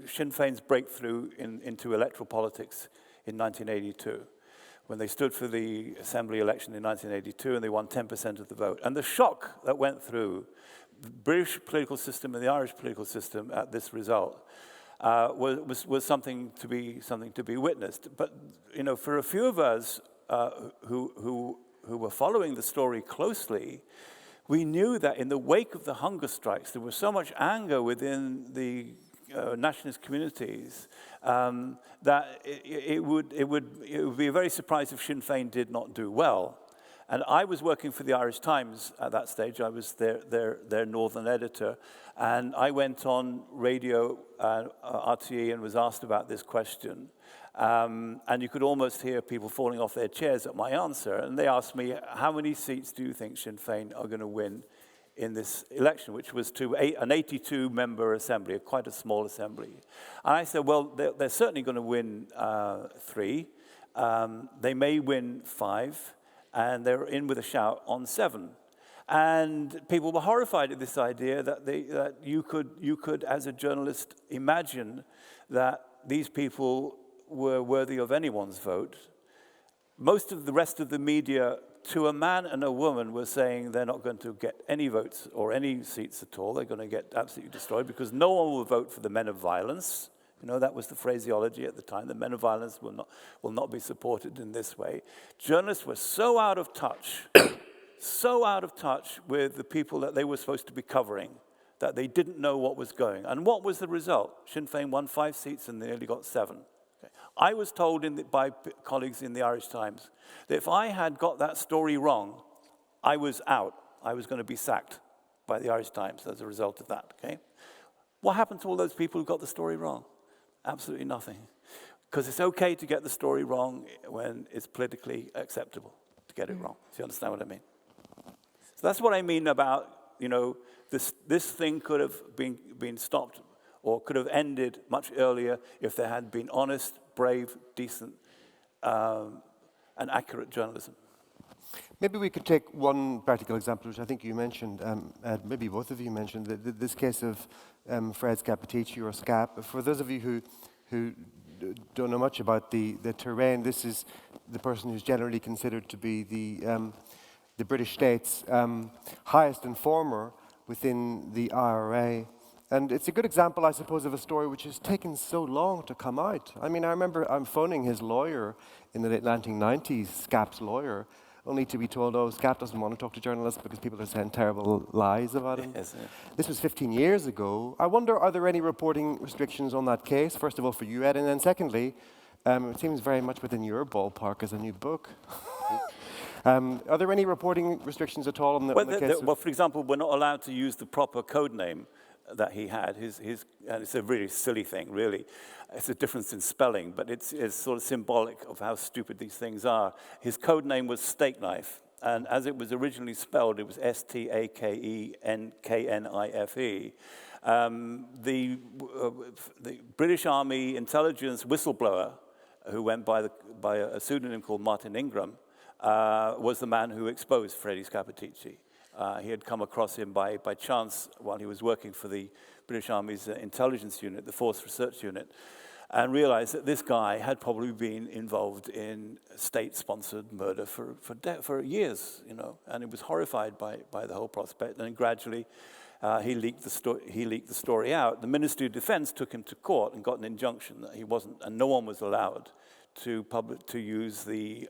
Sinn Féin's breakthrough into electoral politics in 1982, when they stood for the Assembly election in 1982 and they won 10% of the vote. And the shock that went through the British political system and the Irish political system at this result was something to be witnessed. But you know, for a few of us who were following the story closely, we knew that in the wake of the hunger strikes, there was so much anger within the nationalist communities that it would be a very surprise if Sinn Féin did not do well. And I was working for the Irish Times at that stage. I was their northern editor. And I went on radio, RTE, and was asked about this question. And you could almost hear people falling off their chairs at my answer. And they asked me, how many seats do you think Sinn Féin are going to win in this election, which was to an 82-member assembly, quite a small assembly. And I said, well, they're certainly going to win 3. They may win 5. And they're in with a shout on 7. And people were horrified at this idea that you could, as a journalist, imagine that these people were worthy of anyone's vote. Most of the rest of the media, to a man and a woman, were saying they're not going to get any votes or any seats at all. They're going to get absolutely destroyed because no one will vote for the men of violence. You know, that was the phraseology at the time. The men of violence will not be supported in this way. Journalists were so out of touch, so out of touch with the people that they were supposed to be covering, that they didn't know what was going. And what was the result? Sinn Féin won 5 seats and they only got 7. Okay. I was told by colleagues in the Irish Times that if I had got that story wrong, I was out. I was going to be sacked by the Irish Times as a result of that. Okay? What happened to all those people who got the story wrong? Absolutely nothing. Because it's okay to get the story wrong when it's politically acceptable to get it wrong. Do you understand what I mean? So that's what I mean about, you know, this thing could have been stopped or could have ended much earlier if there had been honest, brave, decent, and accurate journalism. Maybe we could take one practical example, which I think you mentioned, maybe both of you mentioned, this case of Fred Scappaticci or Scap. For those of you who don't know much about the terrain, this is the person who's generally considered to be the British state's highest informer within the IRA. And it's a good example, I suppose, of a story which has taken so long to come out. I mean, I remember I'm phoning his lawyer in the late 1990s, Scap's lawyer, only to be told, oh, Scap doesn't want to talk to journalists because people are saying terrible lies about him. Yes, yeah. This was 15 years ago. I wonder, are there any reporting restrictions on that case? First of all, for you, Ed, and then secondly, it seems very much within your ballpark as a new book. Are there any reporting restrictions at all on the case? Well, for example, we're not allowed to use the proper code name that he had. And it's a really silly thing, really. It's a difference in spelling, but it's sort of symbolic of how stupid these things are. His code name was Steak Knife, and as it was originally spelled, it was Stakenknife. The British Army intelligence whistleblower, who went by a pseudonym called Martin Ingram, was the man who exposed Freddie Scappaticci. He had come across him by chance while he was working for the British Army's intelligence unit, the Force Research Unit, and realized that this guy had probably been involved in state-sponsored murder for years, you know, and he was horrified by the whole prospect. And gradually, he leaked the story out. The Ministry of Defense took him to court and got an injunction that he wasn't, and no one was allowed to use the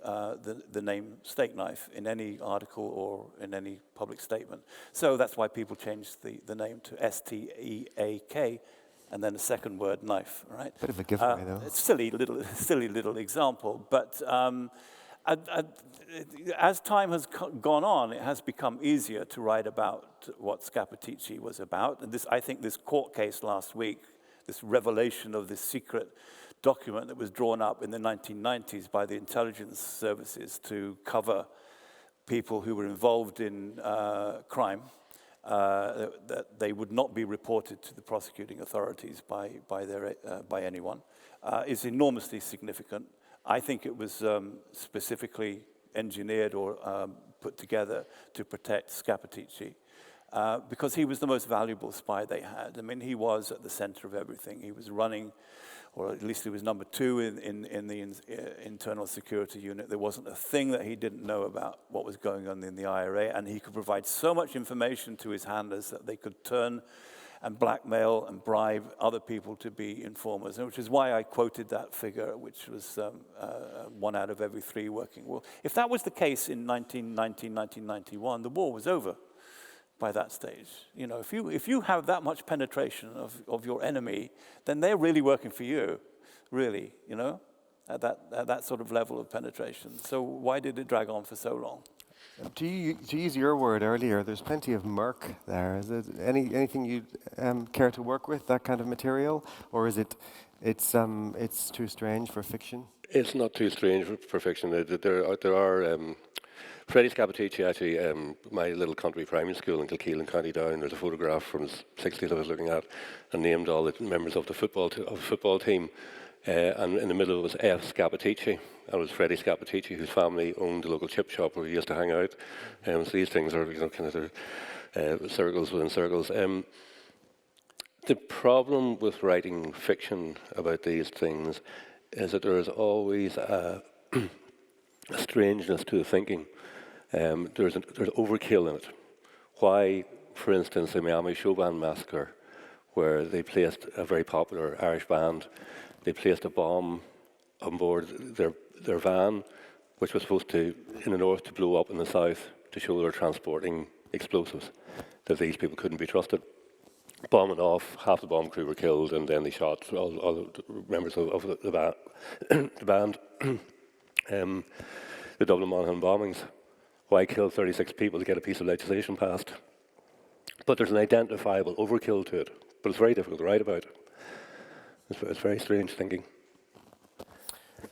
name Steak Knife in any article or in any public statement. So that's why people changed the name to Steak, and then a second word, knife, right? Bit of a giveaway, though. It's silly little example, but as time has gone on, it has become easier to write about what Scappaticci was about. And I think this court case last week, this revelation of this secret document that was drawn up in the 1990s by the intelligence services to cover people who were involved in crime, that they would not be reported to the prosecuting authorities by anyone, is enormously significant. I think it was specifically engineered or put together to protect Scappaticci, because he was the most valuable spy they had. I mean, he was at the center of everything. He was running, or at least he was number 2 in the internal security unit. There wasn't a thing that he didn't know about what was going on in the IRA, and he could provide so much information to his handlers that they could turn and blackmail and bribe other people to be informers, which is why I quoted that figure, which was 1 out of every 3 working. Well, if that was the case in 1990, 1991, the war was over by that stage. You know, if you have that much penetration of your enemy, then they're really working for you, really, you know, at that sort of level of penetration. So why did it drag on for so long? To use your word earlier, there's plenty of murk there. Is it anything you'd care to work with, that kind of material, or is it's too strange for fiction? It's not too strange for fiction. There are Freddie Scappaticci, actually, my little country primary school in Kilkeel in County Down, there's a photograph from his 60s I was looking at, and named all the members of the football team. And in the middle was F. Scappaticci. That was Freddie Scappaticci, whose family owned the local chip shop where he used to hang out. So these things are, you know, kind of circles within circles. The problem with writing fiction about these things is that there is always a strangeness to the thinking. There's overkill in it. Why, for instance, the Miami Show Band massacre, where they placed a very popular Irish band, they placed a bomb on board their van, which was supposed to, in the north, to blow up in the south to show they're transporting explosives, that these people couldn't be trusted. Bombing off, half the bomb crew were killed, and then they shot all the members of the band. The Dublin Monaghan bombings. Why kill 36 people to get a piece of legislation passed? But there's an identifiable overkill to it, but it's very difficult to write about. It's very strange thinking.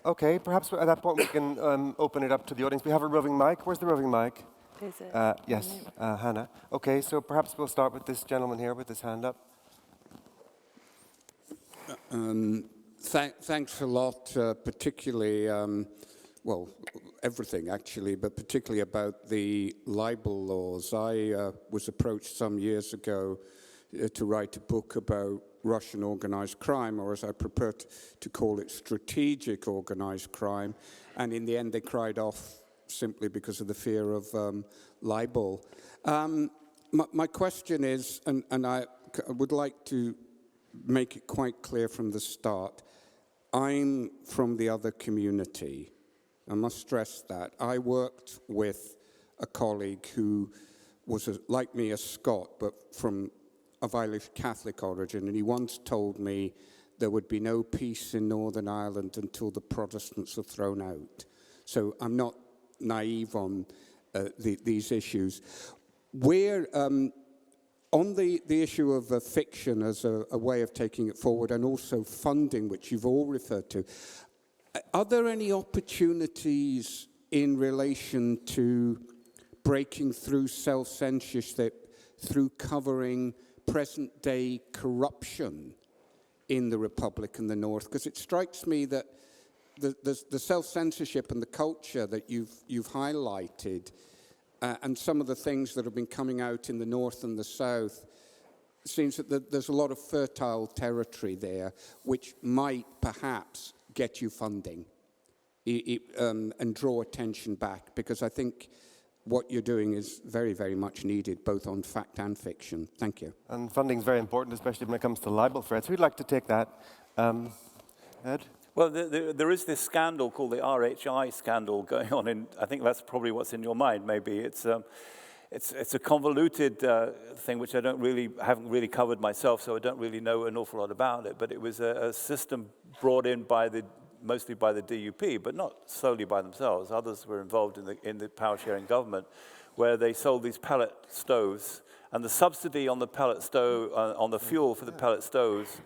Okay, perhaps at that point we can open it up to the audience. We have a roving mic. Where's the roving mic? Is it? Yes, Hannah. Okay, so perhaps we'll start with this gentleman here with his hand up. Thanks a lot, particularly, well, everything actually, but particularly about the libel laws. I was approached some years ago to write a book about Russian organized crime, or as I prefer to call it, strategic organized crime. And in the end, they cried off simply because of the fear of libel. My question is, and I would like to make it quite clear from the start, I'm from the other community. I must stress that. I worked with a colleague who was, like me, a Scot, but of Irish Catholic origin, and he once told me there would be no peace in Northern Ireland until the Protestants are thrown out. So I'm not naive on these issues. Where On the issue of fiction as a way of taking it forward, and also funding, which you've all referred to, are there any opportunities in relation to breaking through self-censorship through covering present-day corruption in the Republic and the North? Because it strikes me that the self-censorship and the culture that you've highlighted, and some of the things that have been coming out in the North and the South, seems that there's a lot of fertile territory there, which might perhaps get you funding and draw attention back, because I think what you're doing is very, very much needed, both on fact and fiction. Thank you. And funding is very important, especially when it comes to libel threats. Who'd like to take that? Ed? Well, there is this scandal called the RHI scandal going on, and I think that's probably what's in your mind. Maybe it's a convoluted thing which haven't really covered myself, so I don't really know an awful lot about it. But it was a system brought in mostly by the DUP, but not solely by themselves. Others were involved in the power-sharing government, where they sold these pellet stoves, and the subsidy on the pellet stove, on the fuel for the pellet stoves,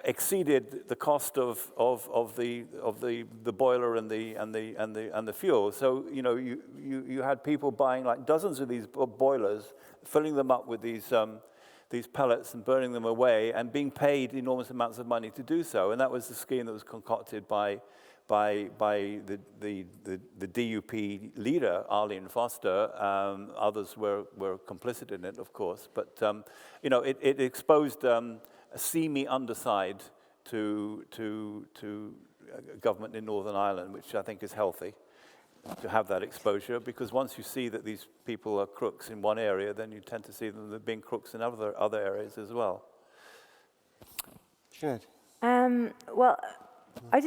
exceeded the cost of the boiler and the fuel. So you had people buying like dozens of these boilers, filling them up with these pellets and burning them away, and being paid enormous amounts of money to do so. And that was the scheme that was concocted by the DUP leader, Arlene Foster. Others were complicit in it, of course. But it exposed a seamy underside to government in Northern Ireland, which I think is healthy to have that exposure, because once you see that these people are crooks in one area, then you tend to see them being crooks in other areas as well. Sinead? Well, I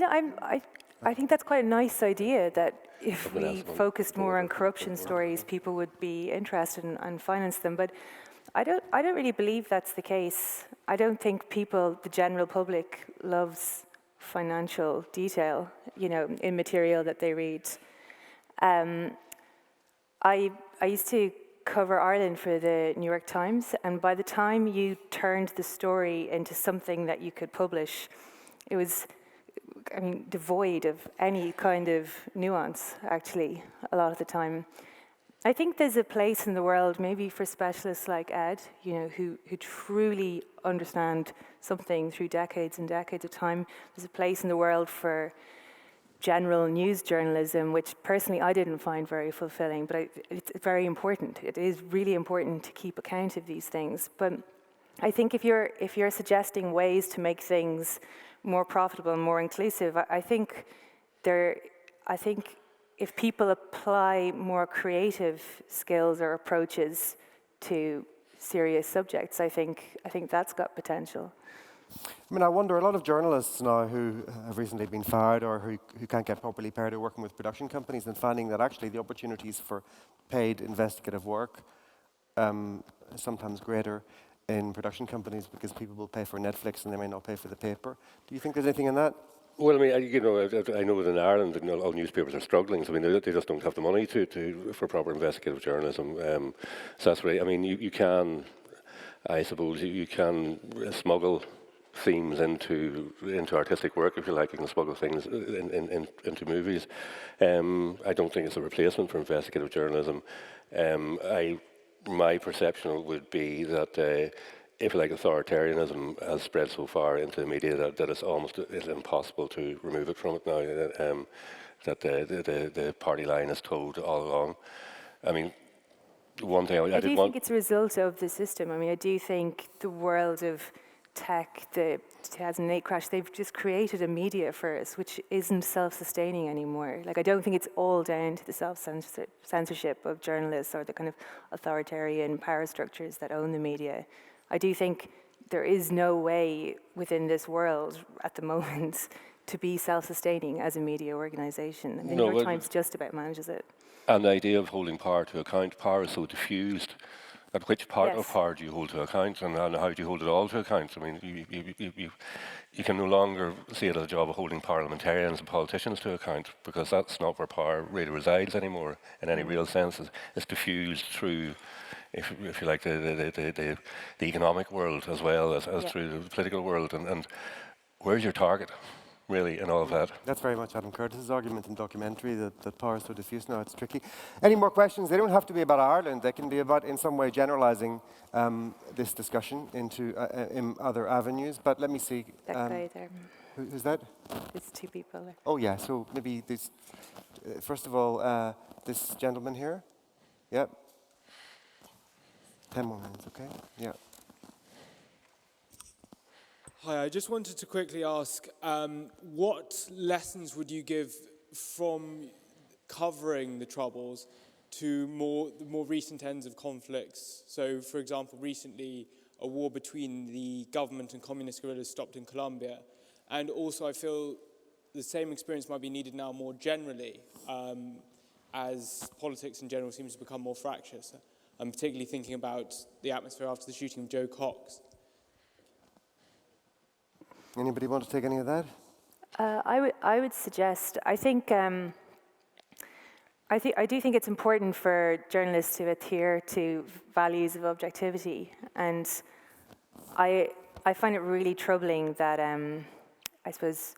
think that's quite a nice idea, that if we focused more on corruption stories, people would be interested and finance them. But I don't really believe that's the case. I don't think the general public, loves financial detail, in material that they read. I used to cover Ireland for the New York Times, and by the time you turned the story into something that you could publish, it was, devoid of any kind of nuance, actually, a lot of the time. I think there's a place in the world, maybe for specialists like Ed, who truly understand something through decades and decades of time. There's a place in the world for general news journalism, which personally I didn't find very fulfilling, but it's very important. It is really important to keep account of these things. But I think if you're suggesting ways to make things more profitable and more inclusive, I think if people apply more creative skills or approaches to serious subjects, I think that's got potential. I wonder, a lot of journalists now who have recently been fired or who can't get properly paid are working with production companies and finding that actually the opportunities for paid investigative work are sometimes greater in production companies, because people will pay for Netflix and they may not pay for the paper. Do you think there's anything in that? Well, I know that in Ireland, all newspapers are struggling. So they just don't have the money for proper investigative journalism. So that's right. You can, I suppose, you can smuggle themes into artistic work, if you like. You can smuggle things into movies. I don't think it's a replacement for investigative journalism. My perception would be that if you like, authoritarianism has spread so far into the media that it's impossible to remove it from it now. That the party line is told all along. One thing I do think it's a result of the system. I do think the world of tech, the 2008 crash, they've just created a media for us which isn't self-sustaining anymore. I don't think it's all down to the self-censorship of journalists or the kind of authoritarian power structures that own the media. I do think there is no way within this world at the moment to be self-sustaining as a media organization. The New York Times just about manages it. And the idea of holding power to account, power is so diffused. At which part of power do you hold to account, and how do you hold it all to account? You can no longer see it as a job of holding parliamentarians and politicians to account, because that's not where power really resides anymore in any real sense. It's diffused through if you like, the economic world as well as through the political world. And where's your target, really, in all of that? That's very much Adam Curtis's argument in documentary, that power is so diffuse now, it's tricky. Any more questions? They don't have to be about Ireland. They can be about, in some way, generalizing this discussion into in other avenues. But let me see. That guy there. Who's that? There's two people there. Oh, yeah. So maybe this, first of all, this gentleman here. Yep. 10 more minutes, okay? Yeah. Hi, I just wanted to quickly ask, what lessons would you give from covering the Troubles to the more recent ends of conflicts? So, for example, recently a war between the government and communist guerrillas stopped in Colombia. And also I feel the same experience might be needed now more generally, as politics in general seems to become more fractious. I'm particularly thinking about the atmosphere after the shooting of Joe Cox. Anybody want to take any of that? I would suggest. I do think it's important for journalists to adhere to values of objectivity, and I find it really troubling that I suppose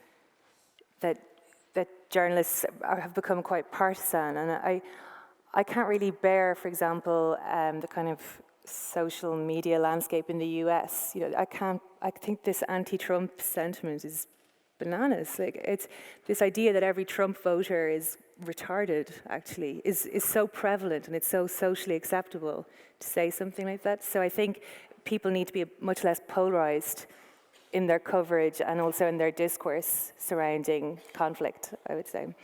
that journalists have become quite partisan, and I can't really bear, for example, the kind of social media landscape in the US. You know, I think this anti-Trump sentiment is bananas. Like, it's this idea that every Trump voter is retarded, actually, is so prevalent, and it's so socially acceptable to say something like that. So I think people need to be much less polarized in their coverage and also in their discourse surrounding conflict, I would say.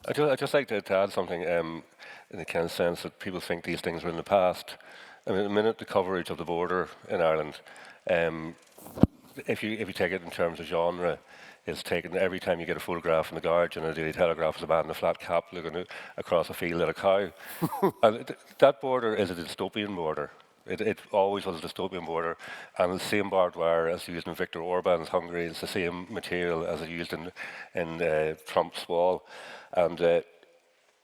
I'd just like to add something in the kind of sense that people think these things were in the past. I mean, the minute the coverage of the border in Ireland, if you take it in terms of genre, is taken every time you get a photograph in the Guardian or the Daily Telegraph of a man in a flat cap looking across a field at a cow. And that border is a dystopian border. It always was a dystopian border, and the same barbed wire as used in Viktor Orban's Hungary is the same material as it used in Trump's wall, and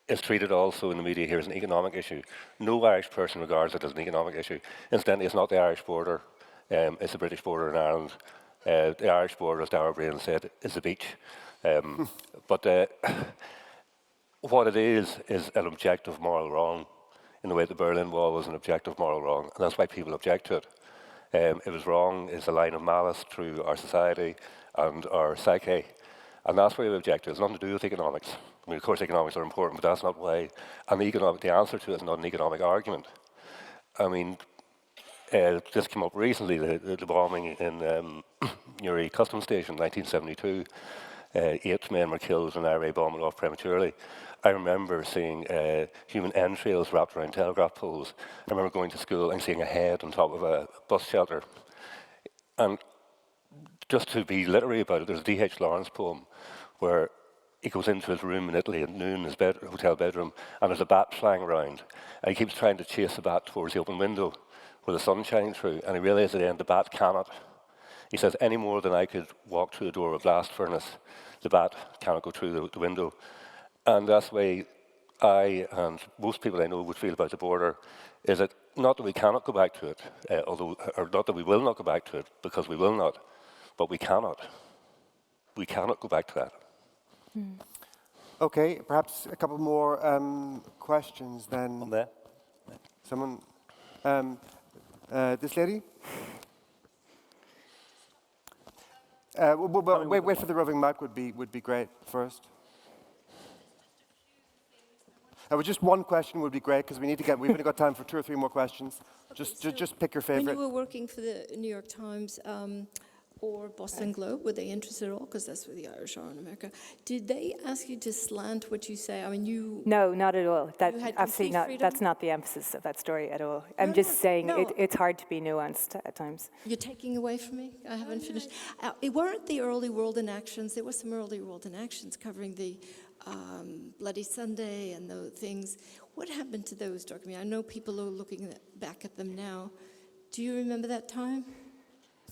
it's treated also in the media here as an economic issue. No Irish person regards it as an economic issue. Incidentally, it's not the Irish border; it's the British border in Ireland. The Irish border, as Darragh Breen said, is the beach. But what it is an objective moral wrong, in the way the Berlin Wall was an objective moral wrong, and that's why people object to it. It was wrong is a line of malice through our society and our psyche, and that's why we object to it. It's nothing to do with economics. I mean, of course, economics are important, but that's not why. And the answer to it is not an economic argument. I mean, this came up recently, the bombing in Uri Customs Station, 1972. 8 men were killed when an IRA bomb went off prematurely. I remember seeing human entrails wrapped around telegraph poles. I remember going to school and seeing a head on top of a bus shelter. And just to be literary about it, there's a D.H. Lawrence poem where he goes into his room in Italy at noon, his hotel bedroom, and there's a bat flying around. And he keeps trying to chase the bat towards the open window where the sun's shining through, and he realizes at the end the bat cannot. He says, any more than I could walk through the door of a blast furnace, the bat cannot go through the window. And that's the way I and most people I know would feel about the border, is that not that we cannot go back to it, or not that we will not go back to it, because we will not, but we cannot. We cannot go back to that. Mm. Okay, perhaps a couple more questions then. On there. Someone, this lady? Wait for the roving mic would be great first. Just one question would be great, because we've only got time for 2 or 3 more questions. Okay, Just pick your favorite. When you were working for the New York Times or Boston Globe, were they interested at all? Because that's where the Irish are in America. Did they ask you to slant what you say? I mean, you... No, not at all. You had Absolutely not. freedom? That's not the emphasis of that story at all. I'm just saying it's hard to be nuanced at times. You're taking away from me? I haven't finished. It weren't the early World in Actions. There were some early World in Actions covering the Bloody Sunday and those things. What happened to those documentaries? I know people are looking back at them now. Do you remember that time?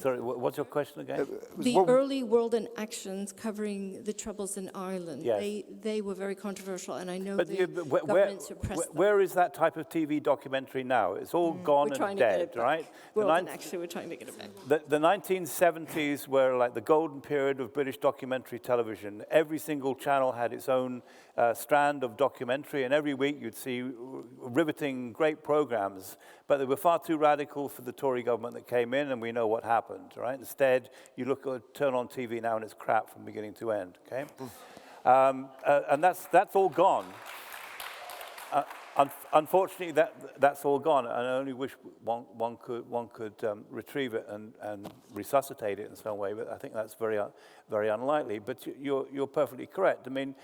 Sorry, what's your question again? The early World in Actions covering the Troubles in Ireland, Yes. they were very controversial, and I know But the government suppressed them. where is that type of TV documentary now? It's all gone We're trying and to get dead, it back. right? World in Action, we're trying to get it back. The 1970s were like the golden period of British documentary television. Every single channel had its own strand of documentary, and every week you'd see riveting, great programs. But they were far too radical for the Tory government that came in, and we know what happened, right? Instead, you turn on TV now, and it's crap from beginning to end, okay? And that's all gone. Unfortunately, that's all gone, and I only wish one could retrieve it and resuscitate it in some way. But I think that's very unlikely. But you're perfectly correct. I mean,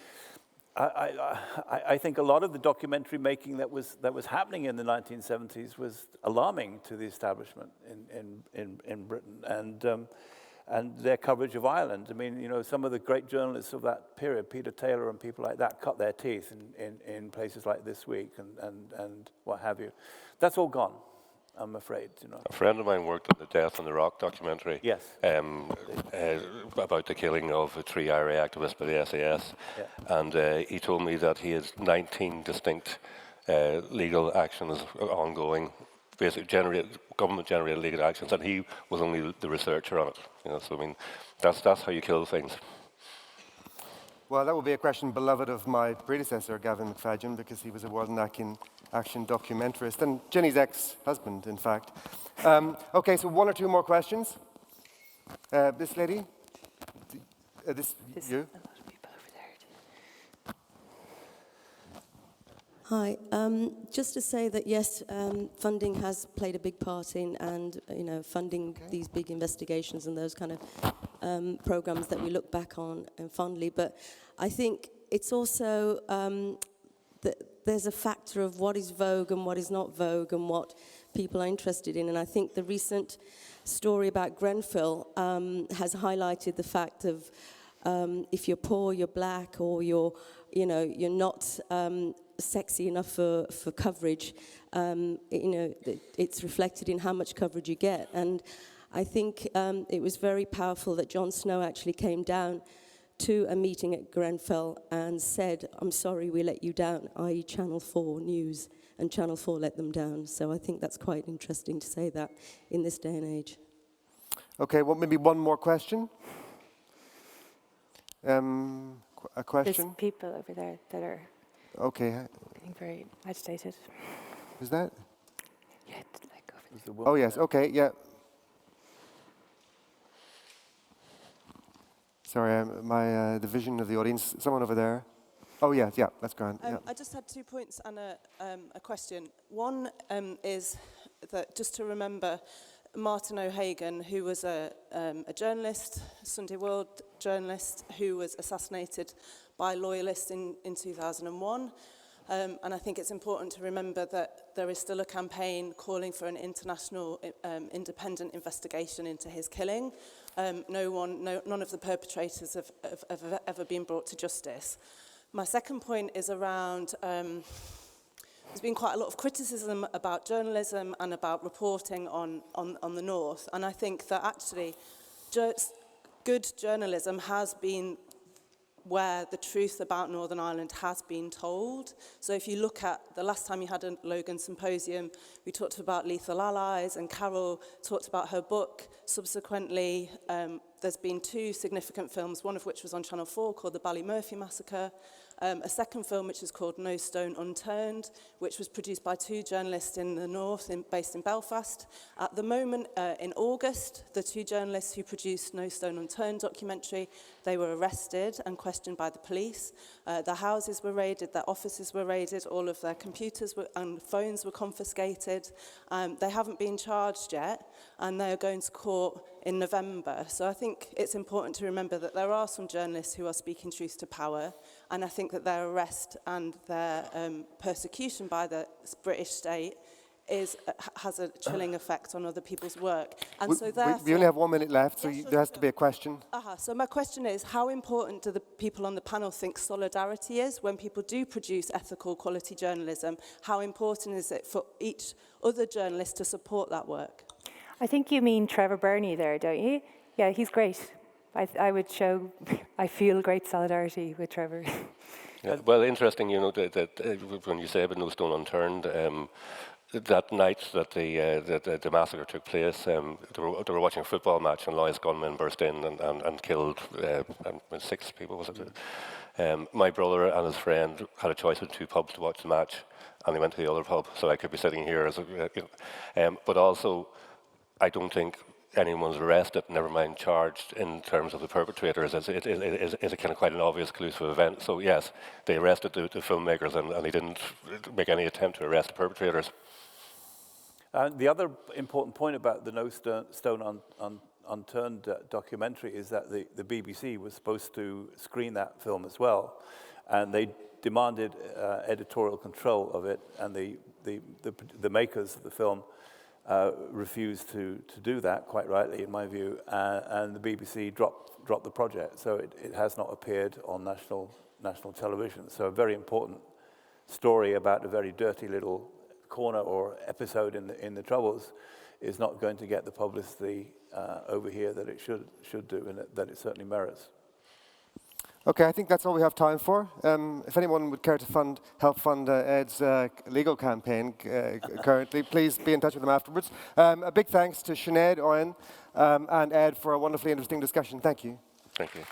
I think a lot of the documentary making that was happening in the 1970s was alarming to the establishment in Britain, and their coverage of Ireland. I mean, you know, some of the great journalists of that period, Peter Taylor and people like that, cut their teeth in places like This Week and what have you. That's all gone, I'm afraid. You know. A friend of mine worked on the Death on the Rock documentary. Yes. About the killing of 3 IRA activists by the SAS. Yeah. And he told me that he has 19 distinct legal actions ongoing, basically government-generated legal actions, and he was only the researcher on it. You know, so I mean, that's how you kill things. Well, that would be a question beloved of my predecessor, Gavin McFadden, because he was a World in Action documentarist, and Jenny's ex-husband, in fact. Okay, so 1 or 2 more questions. This lady? You? A lot of people over there. Hi. Just to say that yes, funding has played a big part in, and funding these big investigations and those kind of programs that we look back on fondly. But I think it's also that there's a factor of what is Vogue and what is not Vogue and what people are interested in. And I think the recent story about Grenfell has highlighted the fact of if you're poor, you're black, or you're not sexy enough for coverage, it's reflected in how much coverage you get. And I think it was very powerful that Jon Snow actually came down to a meeting at Grenfell and said, "I'm sorry we let you down," i.e. Channel 4 News, and Channel 4 let them down. So I think that's quite interesting to say that in this day and age. Okay, well, maybe one more question. A question? There's people over there that are getting very agitated. Is that? Yeah, like over there. Oh, yes, okay, yeah. Sorry, the vision of the audience. Someone over there. Oh, yeah, that's grand. Yeah. I just had 2 points and a question. One is that just to remember Martin O'Hagan, who was a journalist, Sunday World journalist, who was assassinated by loyalists in 2001. And I think it's important to remember that there is still a campaign calling for an international independent investigation into his killing. None of the perpetrators have ever been brought to justice. My second point is around, there's been quite a lot of criticism about journalism and about reporting on the North. And I think that actually good journalism has been where the truth about Northern Ireland has been told. So if you look at the last time you had a Logan Symposium, we talked about Lethal Allies, and Carol talked about her book. Subsequently, there's been 2 significant films, one of which was on Channel 4 called The Ballymurphy Massacre, a second film which is called No Stone Unturned, which was produced by 2 journalists in the north, based in Belfast. At the moment, in August, the 2 journalists who produced No Stone Unturned documentary, they were arrested and questioned by the police. Their houses were raided, their offices were raided, all of their computers and phones were confiscated. They haven't been charged yet, and they're going to court in November. So I think it's important to remember that there are some journalists who are speaking truth to power, and I think that their arrest and their persecution by the British state has a chilling effect on other people's work. And so therefore, we only have 1 minute left, so there has to be a question. So my question is, how important do the people on the panel think solidarity is when people do produce ethical quality journalism? How important is it for each other journalist to support that work? I think you mean Trevor Burney there, don't you? Yeah, he's great. I feel great solidarity with Trevor. Yeah, well, interesting, you know, that when you say about no stone unturned, that night that the massacre took place, they were watching a football match and Loyalist gunmen burst in and killed 6 people, was it? My brother and his friend had a choice of 2 pubs to watch the match, and they went to the other pub, so I could be sitting here as but also, I don't think anyone's arrested, never mind charged, in terms of the perpetrators. It's a kind of quite an obvious collusive event. So yes, they arrested the filmmakers, and they didn't make any attempt to arrest the perpetrators. The other important point about the No Stone Unturned documentary is that the BBC was supposed to screen that film as well, and they demanded editorial control of it, and the makers of the film refused to do that, quite rightly, in my view, and the BBC dropped the project, so it has not appeared on national television. So a very important story about a very dirty little corner or episode in the Troubles is not going to get the publicity over here that it should do, and that it certainly merits. Okay, I think that's all we have time for. If anyone would care to help fund Ed's legal campaign currently, please be in touch with them afterwards. A big thanks to Sinead, Eoin, and Ed for a wonderfully interesting discussion. Thank you. Thank you.